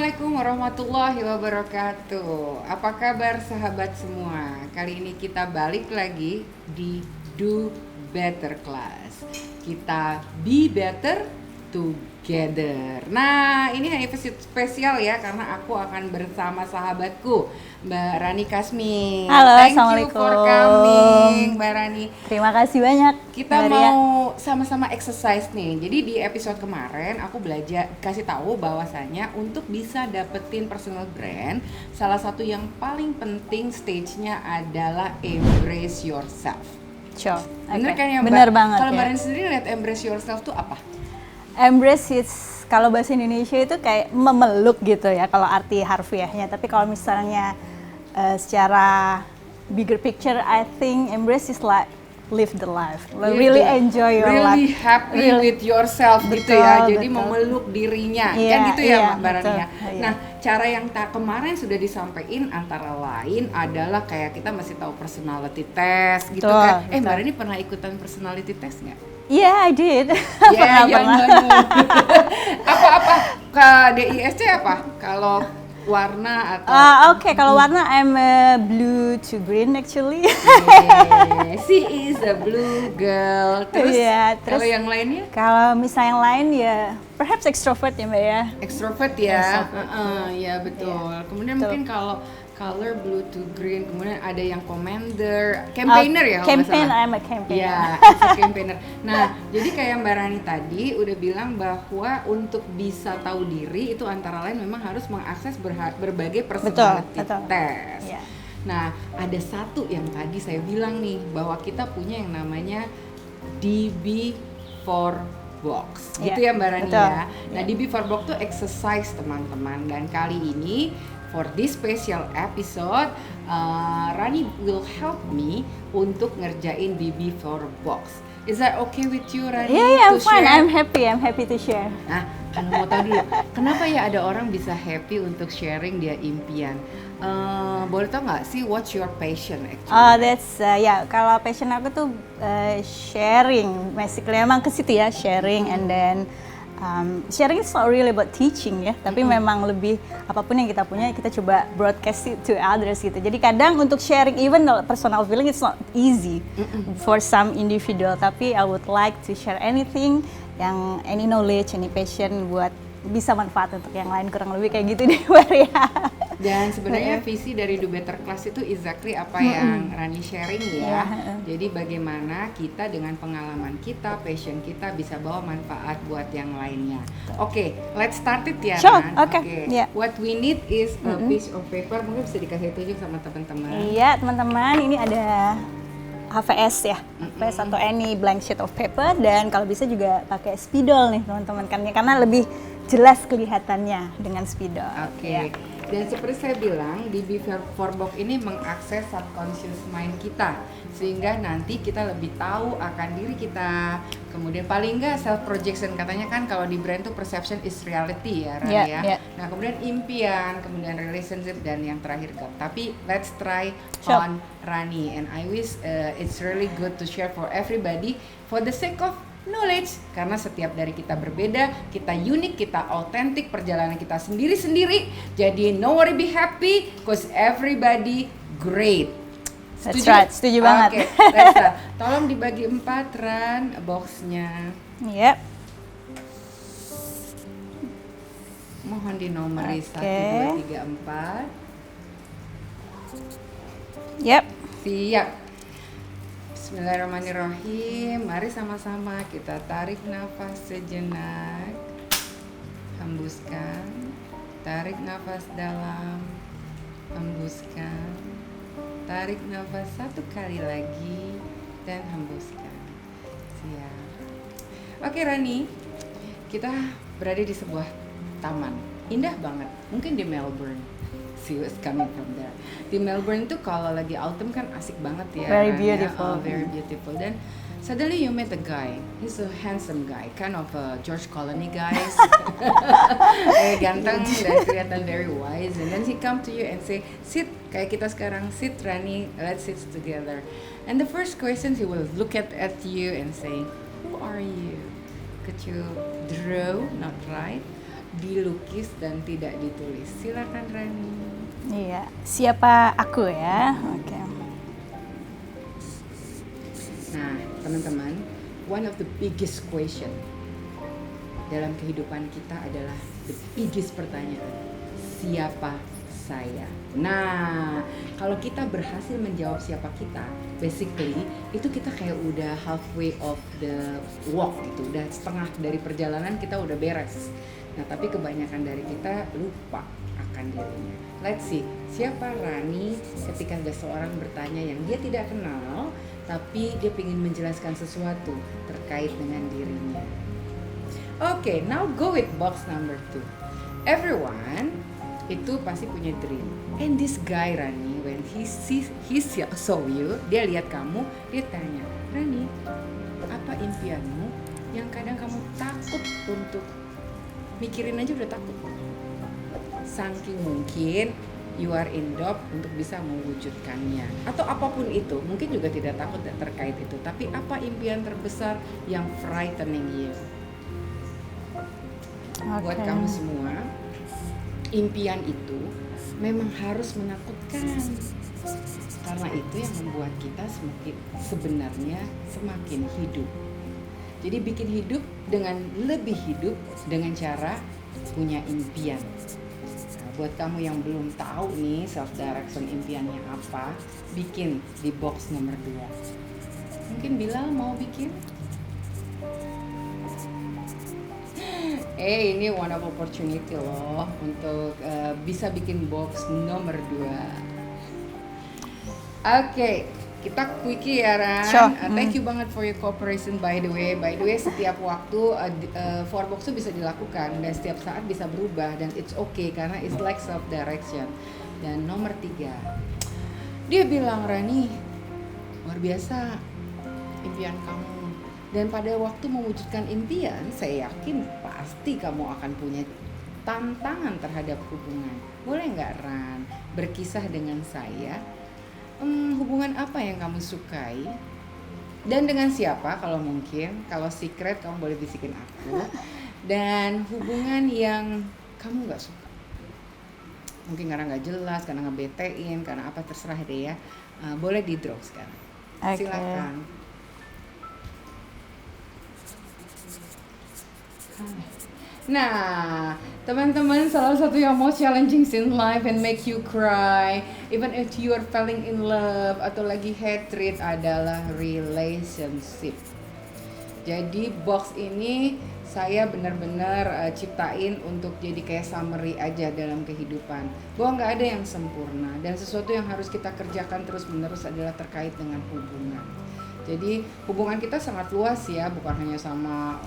Assalamualaikum warahmatullahi wabarakatuh. Apa kabar sahabat semua? Kali ini kita balik lagi di Do Better Class. Kita be better together. Nah, ini episode spesial ya karena aku akan bersama sahabatku Mbak Rani Kasmi. Halo, Thank Assalamualaikum. you for coming, Mbak Rani. Terima kasih banyak. Kita mau sama-sama exercise nih. Jadi di episode kemarin aku belajar kasih tahu bahwasanya untuk bisa dapetin personal brand, salah satu yang paling penting stage-nya adalah embrace yourself. Sure. Bener kan ya, Mbak? Bener banget. Kalau ya. Mbak Rani sendiri lihat embrace yourself tuh apa? Embrace is kalau bahasa Indonesia itu kayak memeluk gitu ya kalau arti harfiahnya. Tapi kalau misalnya secara bigger picture, I think embrace is like live the life, really enjoy your life, really happy with yourself gitu ya. Jadi memeluk dirinya, kan gitu ya Mbak Rani ya. Nah, cara yang kemarin sudah disampaikan antara lain adalah kayak kita masih tahu personality test gitu kan. Mbak Rani pernah ikutan personality test nggak? Yeah, I did. Yeah, yang mana? Apa ke DISC apa? Kalau warna atau Oke, kalau warna I'm blue to green actually. Yeah, she is a blue girl. Terus, kalau yang lainnya? Kalau misalnya yang lain ya perhaps extrovert ya Mbak ya. Extrovert ya. Ya betul. Kemudian mungkin kalau color blue to green, kemudian ada yang commander, campaigner ya kalau nggak salah. I'm a campaigner. Ya, campaigner. Nah, jadi kayak Mbak Rani tadi udah bilang bahwa untuk bisa tahu diri itu antara lain memang harus mengakses berbagai personality test. Yeah. Nah, ada satu yang tadi saya bilang nih bahwa kita punya yang namanya DB4 Box, gitu ya Mbak Rani ya. Nah, DB4 Box tuh exercise teman-teman, dan kali ini for this special episode, Rani will help me untuk ngerjain DB4 Box. Is that okay with you, Rani? Yeah, I'm fine. I'm happy to share. Nah, kalau mau tahu dulu, kenapa ya ada orang bisa happy untuk sharing dia impian? Boleh tau nggak sih what's your passion actually? That's kalau passion aku tuh sharing, basically emang ke situ ya, sharing and then sharing is not really about teaching ya, tapi memang lebih apapun yang kita punya kita coba broadcast it to others gitu. Jadi kadang untuk sharing even the personal feeling it's not easy for some individual, tapi I would like to share anything yang any knowledge, any passion buat bisa manfaat untuk yang lain, kurang lebih kayak gitu deh Maria. Dan sebenarnya visi dari Do Better Class itu exactly apa yang Rani sharing ya. Jadi bagaimana kita dengan pengalaman kita, passion kita bisa bawa manfaat buat yang lainnya. Oke, let's start it ya. Sure, Okay. What we need is a piece of paper. Mungkin bisa dikasih tunjuk sama teman-teman. Iya, teman-teman, ini ada HVS ya, HVS atau any blank sheet of paper, dan kalau bisa juga pakai spidol nih teman-teman, karena lebih jelas kelihatannya dengan spidol. Oke. Dan seperti saya bilang, DB4 Box ini mengakses subconscious mind kita, sehingga nanti kita lebih tahu akan diri kita. Kemudian paling nggak self projection, katanya kan kalau di brand tuh perception is reality ya, Rani ya. Nah, kemudian impian, kemudian relationship, dan yang terakhir God. Tapi let's try on Rani, and I wish it's really good to share for everybody for the sake of knowledge, karena setiap dari kita berbeda, kita unik, kita autentik, perjalanan kita sendiri-sendiri. Jadi no worry, be happy, cause everybody great. That's right, setuju banget. Oke, let's start. Tolong dibagi 4 Ran boxnya. Yep. Mohon dinomori 1, 2, 3, 4. Yep. Siap. Bismillahirrahmanirrahim. Mari sama-sama kita tarik nafas sejenak. Hembuskan. Tarik nafas dalam. Hembuskan. Tarik nafas 1 kali lagi dan hembuskan. Siap. Oke Rani, kita berada di sebuah taman. Indah banget. Mungkin di Melbourne. See what's coming from there. Di Melbourne tuh kalau lagi autumn kan asik banget ya. Very beautiful. Very beautiful. Dan suddenly you met a guy. He's a handsome guy, kind of a George Colony guys. Ganteng dan kelihatan very wise. And then he come to you and say, sit, kayak kita sekarang, sit Rani, let's sit together. And the first question he will look at you and say, who are you? Could you draw? Not right. dilukis dan tidak ditulis. Silakan Rani. Iya, siapa aku ya? Oke. Nah, teman-teman, one of the biggest question dalam kehidupan kita adalah the biggest pertanyaan. Siapa saya? Nah, kalau kita berhasil menjawab siapa kita, basically itu kita kayak udah halfway of the walk gitu, udah setengah dari perjalanan kita udah beres. Nah, tapi kebanyakan dari kita lupa akan dirinya. Let's see, siapa Rani ketika ada seorang bertanya yang dia tidak kenal, tapi dia ingin menjelaskan sesuatu terkait dengan dirinya. Okay, now go with box number 2. Everyone itu pasti punya dream. And this guy Rani, when he saw you, dia lihat kamu, dia tanya, Rani, apa impianmu yang kadang kamu takut untuk mikirin aja udah takut? Saking mungkin you are in doubt untuk bisa mewujudkannya. Atau apapun itu, mungkin juga tidak takut terkait itu. Tapi apa impian terbesar yang frightening you? Buat kamu semua, impian itu memang harus menakutkan. Karena itu yang membuat kita sebenarnya semakin hidup. Jadi bikin hidup dengan lebih hidup dengan cara punya impian. Nah, buat kamu yang belum tahu nih self direction impiannya apa, bikin di box nomor 2. Mungkin Bilal mau bikin? Ini one of opportunity loh untuk bisa bikin box nomor 2. Oke, kita quickie ya Ran. Sure. Thank you banget for your cooperation by the way. By the way, setiap waktu four box itu bisa dilakukan dan setiap saat bisa berubah dan it's okay karena it's like self direction. Dan nomor 3, dia bilang Rani, luar biasa impian kamu. Dan pada waktu mewujudkan impian, saya yakin pasti kamu akan punya tantangan terhadap hubungan. Boleh nggak Ran berkisah dengan saya? Hubungan apa yang kamu sukai? Dan dengan siapa kalau mungkin? Kalau secret kamu boleh bisikin aku. Dan hubungan yang kamu nggak suka? Mungkin karena nggak jelas, karena ngebetein, karena apa terserah deh ya. Boleh di draw sekarang. Okay. Silakan. Nah, teman-teman, salah satu yang most challenging in life and make you cry, even if you are falling in love atau lagi hatred adalah relationship. Jadi box ini saya benar-benar ciptain untuk jadi kayak summary aja dalam kehidupan. Bahwa nggak ada yang sempurna dan sesuatu yang harus kita kerjakan terus-menerus adalah terkait dengan hubungan. Jadi hubungan kita sangat luas ya, bukan hanya sama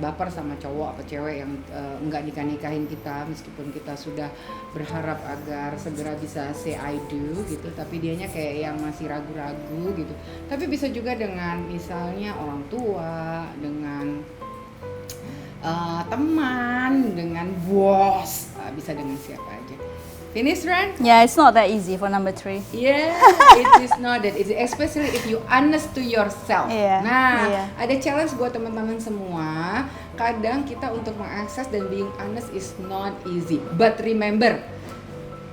baper sama cowok atau cewek yang enggak nikah-nikahin kita meskipun kita sudah berharap agar segera bisa say I do gitu, tapi dianya kayak yang masih ragu-ragu gitu. Tapi bisa juga dengan misalnya orang tua, dengan teman, dengan bos, bisa dengan siapa aja. Finish Ran? Yeah, it's not that easy for number 3. Yeah, it is not that easy, especially if you honest to yourself. Yeah, Nah, yeah. ada challenge buat teman-teman semua. Kadang kita untuk mengakses dan being honest is not easy. But remember,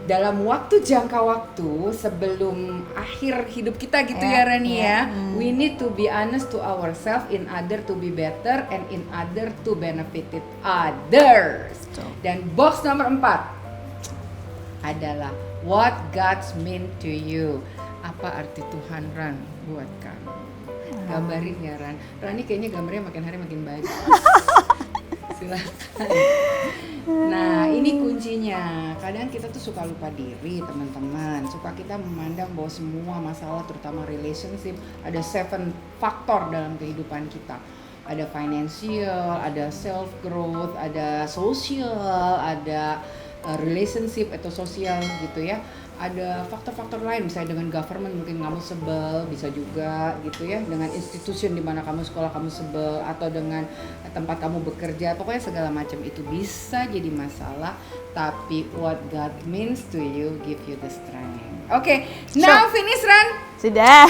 dalam waktu jangka waktu sebelum akhir hidup kita gitu ya Rani ya, we need to be honest to ourselves in order to be better and in order to benefit others. Dan box nomor 4 adalah what God's mean to you. Apa arti Tuhan Ran buat kamu? Gambarin ya Ran. Rani kayaknya gambarnya makin hari makin baik. Silakan. Nah, ini kuncinya. Kadang kita tuh suka lupa diri, teman-teman. Suka kita memandang bahwa semua masalah, terutama relationship, ada 7 faktor dalam kehidupan kita. Ada financial, ada self growth, ada social, ada relationship atau sosial gitu ya. Ada faktor-faktor lain, misalnya dengan government mungkin kamu sebel, bisa juga gitu ya, dengan institution di mana kamu sekolah kamu sebel, atau dengan tempat kamu bekerja, pokoknya segala macam itu bisa jadi masalah. Tapi what God means to you give you the strength. Okay, now finish Ran. Sudah.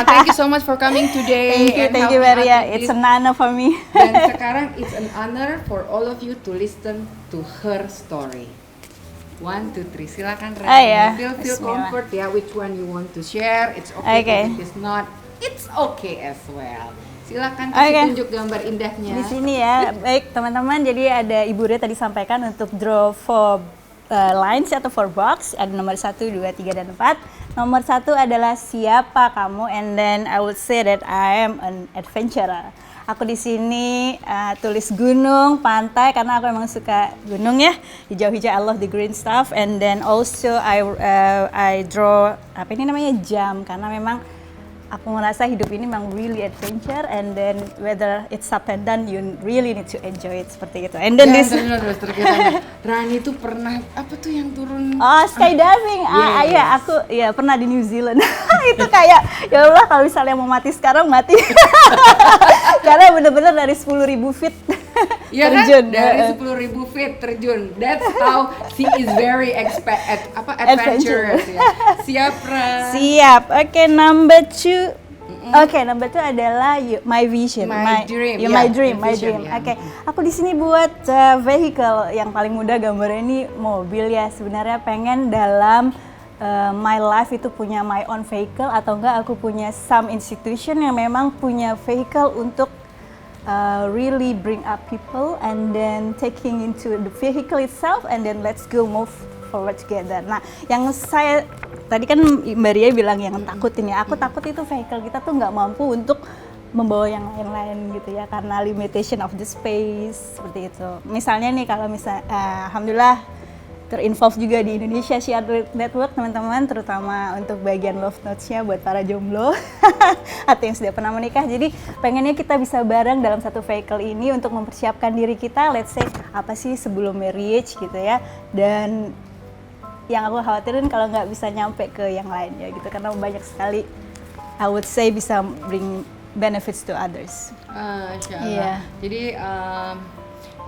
Thank you so much for coming today. Thank you Maria. It's an honor for me. Dan sekarang it's an honor for all of you to listen to her story. 1, 2, 3, silakan Rani. Ya. Feel Bismillah. comfort ya, which one you want to share. It's okay, Okay. if it is not, it's okay as well. Silakan kasih Okay. tunjuk gambar indahnya. Di sini ya, baik teman-teman. Jadi ada Ibu Ria tadi sampaikan untuk draw for lines atau for box. Ada nomor 1, 2, 3, dan 4. Nomor 1 adalah siapa kamu, and then I would say that I am an adventurer. Aku di sini tulis gunung, pantai karena aku emang suka gunung ya. Hijau-hijau, I love the green stuff. And then also I draw apa ini namanya jam karena memang aku merasa hidup ini memang really adventure, and then whether it's up and down you really need to enjoy it seperti itu. And then this terkira Rani tuh pernah apa tuh yang turun? skydiving. Yes. Iya, aku ya pernah di New Zealand. Itu kayak ya Allah, kalau misalnya mau mati sekarang mati. Karena bener-bener dari 10.000 feet Ya terjun. kan? Dari 10.000 feet terjun. That's how she is very adventurous ya. Siap, Ran? Siap. Oke, number 2. Oke, number 2 adalah my vision. My dream, my yeah, dream, your my vision, dream. yeah. Oke, aku di sini buat vehicle yang paling mudah gambarnya ini mobil ya. Sebenarnya pengen dalam my life itu punya my own vehicle, atau enggak aku punya some institution yang memang punya vehicle untuk really bring up people and then taking into the vehicle itself and then let's go move forward together. Nah, yang saya tadi kan Mbak Ria bilang yang takutin ya, aku takut itu vehicle kita tuh nggak mampu untuk membawa yang lain-lain gitu ya, karena limitation of the space seperti itu. Misalnya nih kalau alhamdulillah terinvolve juga di Indonesia Shared Network teman-teman, terutama untuk bagian love notes-nya buat para jomblo atau yang sudah pernah menikah. Jadi pengennya kita bisa bareng dalam satu vehicle ini untuk mempersiapkan diri kita, let's say apa sih sebelum marriage gitu ya. Dan yang aku khawatirin kalau nggak bisa nyampe ke yang lainnya gitu, karena banyak sekali I would say bisa bring benefits to others. Insya Allah. Iya. Jadi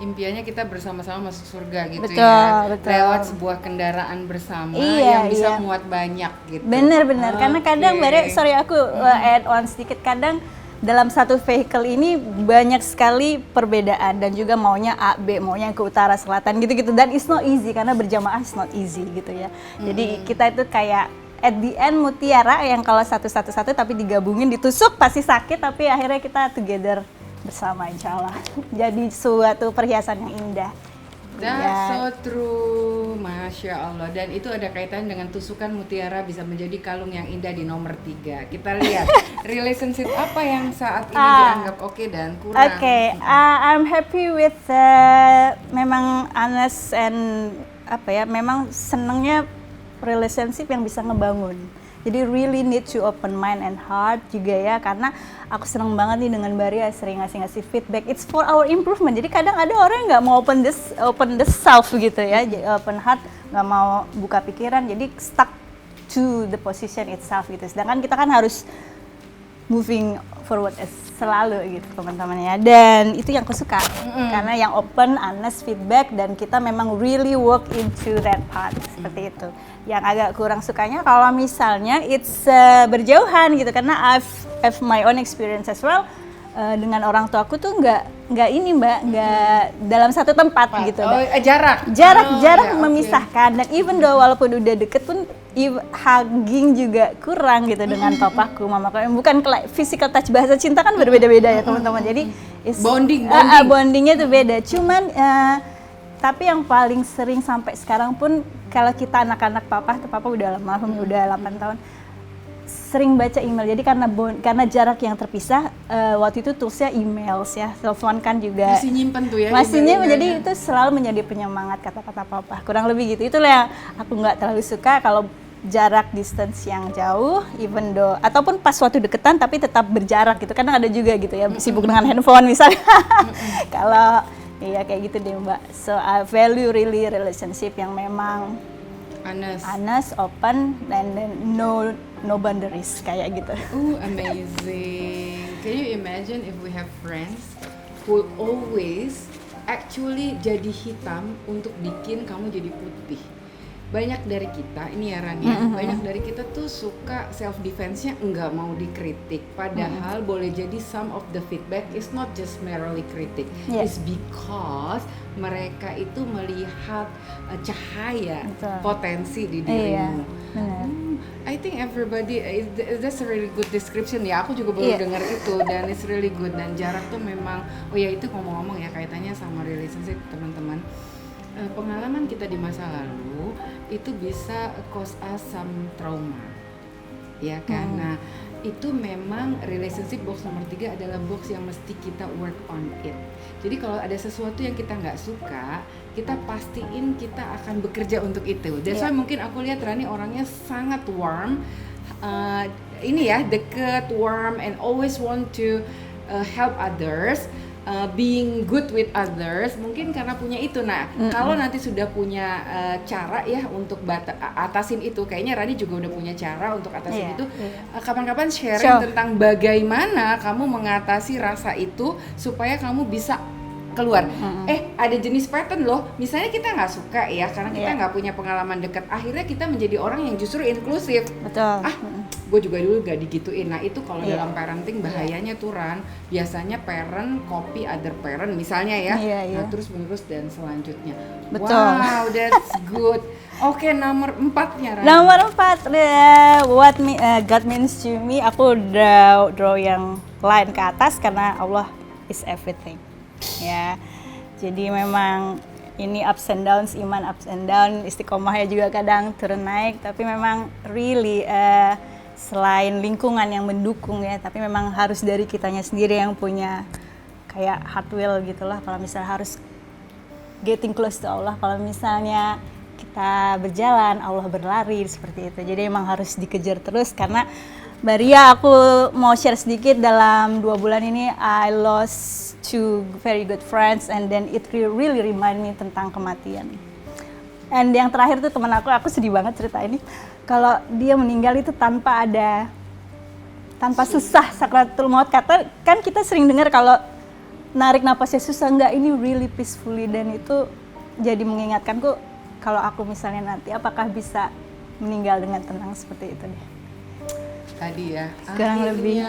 impiannya kita bersama-sama masuk surga gitu Betul, ya. betul. Lewat sebuah kendaraan bersama Iya, yang bisa iya. muat banyak gitu. Bener-bener, karena kadang Oke. sorry aku add on sedikit, kadang dalam satu vehicle ini banyak sekali perbedaan dan juga maunya A, B, maunya ke utara, selatan gitu-gitu, dan it's not easy karena berjamaah it's not easy gitu ya. Jadi kita itu kayak at the end mutiara yang kalau satu-satu tapi digabungin ditusuk pasti sakit, tapi akhirnya kita together bersama insya Allah. Jadi suatu perhiasan yang indah. That's so true, Masya Allah. Dan itu ada kaitan dengan tusukan mutiara bisa menjadi kalung yang indah di nomor 3. Kita lihat relationship apa yang saat ini dianggap oke dan kurang. Oke, I'm happy with memang honest and memang senengnya relationship yang bisa ngebangun. Jadi really need to open mind and heart juga ya, karena aku seneng banget nih dengan Mbak Ria sering ngasih feedback. It's for our improvement. Jadi kadang ada orang yang nggak mau open the self gitu ya, open heart, nggak mau buka pikiran, jadi stuck to the position itself gitu. Sedangkan kita kan harus moving forward selalu gitu teman-teman ya, dan itu yang aku suka karena yang open, honest feedback, dan kita memang really work into that part seperti itu. Yang agak kurang sukanya kalau misalnya it's berjauhan gitu, karena I've my own experience as well. Dengan orang tua aku tuh nggak ini Mbak, nggak dalam satu tempat gitu. Jarak Jarak memisahkan, dan even though walaupun udah deket pun hugging juga kurang gitu dengan papaku, mamaku. Bukan physical touch, bahasa cinta kan berbeda-beda ya teman-teman. Jadi bondingnya tuh beda. Cuman tapi yang paling sering sampai sekarang pun kalau kita anak-anak papa udah almarhum, udah 8 tahun. Sering baca email, jadi karena jarak yang terpisah, waktu itu toolsnya emails ya, telepon kan juga masih nyimpen tuh ya, masih nyimpen, jadi itu selalu menjadi penyemangat kata-kata papa, kurang lebih gitu. Itulah yang aku nggak terlalu suka kalau jarak distance yang jauh, even though ataupun pas waktu deketan tapi tetap berjarak gitu, kadang ada juga gitu ya, sibuk dengan handphone misalnya. Kalau iya kayak gitu deh Mbak. So I value really relationship yang memang honest, open, and then no boundaries kayak gitu. Amazing. Can you imagine if we have friends who always actually jadi hitam untuk bikin kamu jadi putih? banyak dari kita ini ya Ran ya, banyak dari kita tuh suka self defense-nya nggak mau dikritik, padahal boleh jadi some of the feedback is not just merely kritik, it's because mereka itu melihat cahaya potensi di dirimu. I think everybody that's a really good description ya. Aku juga baru dengar itu dan it's really good. Dan jarak tuh memang, oh ya itu ngomong-ngomong ya kaitannya sama relationship teman-teman. Pengalaman kita di masa lalu itu bisa cause us some trauma, ya kan? Nah itu memang relationship box nomor 3 adalah box yang mesti kita work on it. Jadi kalau ada sesuatu yang kita nggak suka, kita pastiin kita akan bekerja untuk itu. That's why mungkin aku lihat Rani orangnya sangat warm, ini ya deket, warm, and always want to help others. Being good with others, mungkin karena punya itu. Nah, kalau nanti sudah punya cara ya untuk atasin itu, kayaknya Rani juga udah punya cara untuk atasin itu. Kapan-kapan sharing tentang bagaimana kamu mengatasi rasa itu supaya kamu bisa keluar. Ada jenis pattern loh. Misalnya kita nggak suka ya, karena kita nggak punya pengalaman dekat. Akhirnya kita menjadi orang yang justru inklusif. Betul. Gue juga dulu gak digituin. Nah itu kalau dalam parenting bahayanya tuh Ran, biasanya parent copy other parent misalnya ya, nah terus menerus dan selanjutnya. Betul. Wow, that's good. Oke, nomor 4-nya Ran. Nomor 4, what God means to me, aku udah draw yang line ke atas karena Allah is everything. Ya, jadi memang ini ups and downs, iman ups and down, istiqomahnya juga kadang turun naik, tapi memang really selain lingkungan yang mendukung ya, tapi memang harus dari kitanya sendiri yang punya kayak hard will gitulah. Kalau misalnya harus getting close to Allah, kalau misalnya kita berjalan, Allah berlari, seperti itu. Jadi emang harus dikejar terus. Karena Maria, aku mau share sedikit, dalam 2 bulan ini I lost 2 very good friends, and then it really remind me tentang kematian. And yang terakhir tuh teman aku sedih banget cerita ini. Kalau dia meninggal itu tanpa susah, sakratul maut. Kata kan kita sering dengar kalau narik napasnya susah, enggak, ini really peacefully. Dan itu jadi mengingatkanku kalau aku misalnya nanti apakah bisa meninggal dengan tenang seperti itu deh. Tadi ya, kurang lebih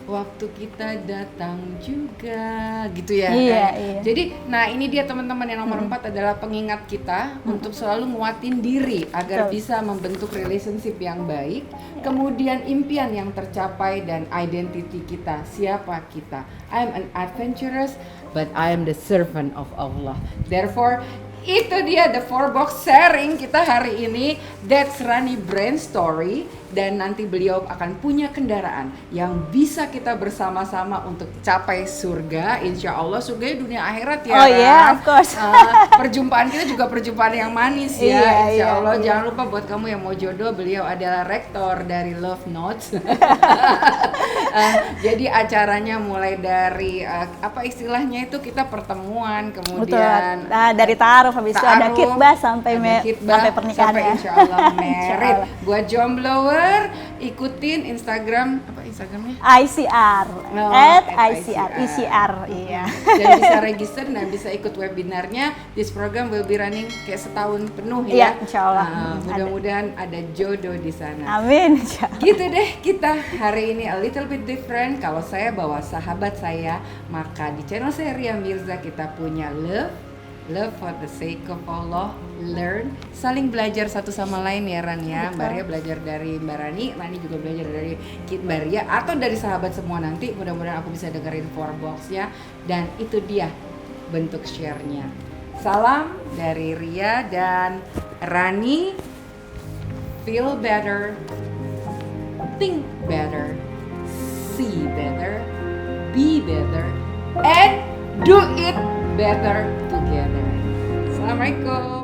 waktu kita datang juga gitu ya. Iya. Jadi nah ini dia teman-teman, yang nomor 4 adalah pengingat kita untuk selalu nguatin diri agar bisa membentuk relationship yang baik, kemudian impian yang tercapai, dan identity kita, siapa kita. I'm an adventurous but I am the servant of Allah. Therefore itu dia the 4 box sharing kita hari ini. That's Rani Brand Story. Dan nanti beliau akan punya kendaraan yang bisa kita bersama-sama untuk capai surga. Insya Allah surga dunia akhirat ya. Oh iya, of course. Perjumpaan kita juga perjumpaan yang manis ya. Insya Allah. Jangan lupa buat kamu yang mau jodoh, beliau adalah rektor dari Love Notes. Jadi acaranya mulai dari apa istilahnya itu, kita pertemuan, kemudian dari taruh, habis itu ada khitbah sampai pernikahan sampai ya. Insya Allah married. Buat jomblower, ikutin Instagram, apa Instagramnya? ICR, ICR, iya. Dan bisa register dan bisa ikut webinarnya. This program will be running kayak setahun penuh ya. Iya, Insya Allah. Mudah-mudahan ada jodoh di sana. Amin. Gitu deh kita hari ini a little bit different. Kalau saya bawa sahabat saya, maka di channel saya Ria Mirza kita punya love for the sake of Allah, learn, saling belajar satu sama lain ya Ran ya. Mbak Ria belajar dari Mbak Rani juga belajar dari Mbak Ria atau dari sahabat semua. Nanti mudah-mudahan aku bisa dengerin 4 box-nya, dan itu dia bentuk share-nya. Salam dari Ria dan Rani. Feel better, think better, see better, be better, and do it better together. Assalamualaikum.